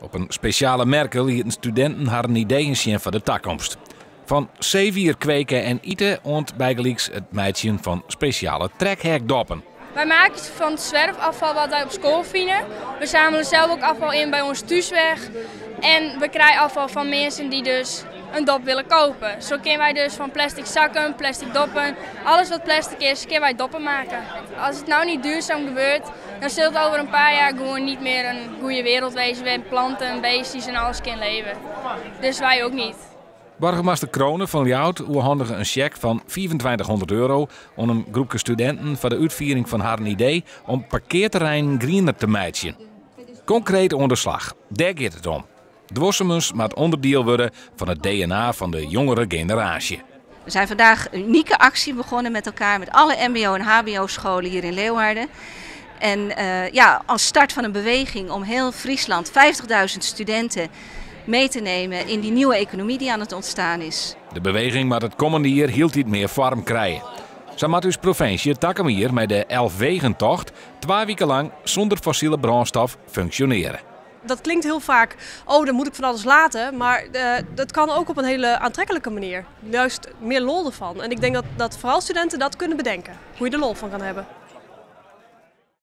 Op een speciale merkel lieten studenten haar ideeën zien voor de toekomst. Van zeewier kweken en eten ont bijgelijks het meidje van speciale trekhekdoppen. Wij maken van het zwerfafval wat wij op school vinden. We zamelen zelf ook afval in bij ons thuisweg. En we krijgen afval van mensen die dus een dop willen kopen. Zo kunnen wij dus van plastic zakken, plastic doppen, alles wat plastic is, kunnen wij doppen maken. Als het nou niet duurzaam gebeurt, dan zult het over een paar jaar gewoon niet meer een goede wereld wezen. Waar planten, beestjes en alles kunnen leven. Dus wij ook niet. Burgemeester Kronen van Ljouwert oorhandigde een cheque van €2500 aan een groepje studenten voor de uitvoering van haar idee om parkeerterrein greener te maken. Concreet onderslag, daar gaat het om. Dwossemens moet onderdeel worden van het DNA van de jongere generatie. We zijn vandaag een unieke actie begonnen met elkaar, met alle mbo- en hbo-scholen hier in Leeuwarden. En als start van een beweging om heel Friesland, 50.000 studenten, mee te nemen in die nieuwe economie die aan het ontstaan is. De beweging moet het komende jaar hield iets meer vorm krijgen. Zo moet dus provincie Takkemier met de 11-wegentocht 2 weken lang zonder fossiele brandstof functioneren. Dat klinkt heel vaak, oh dan moet ik van alles laten, maar dat kan ook op een hele aantrekkelijke manier. Juist meer lol ervan. En ik denk dat vooral studenten dat kunnen bedenken, hoe je er lol van kan hebben.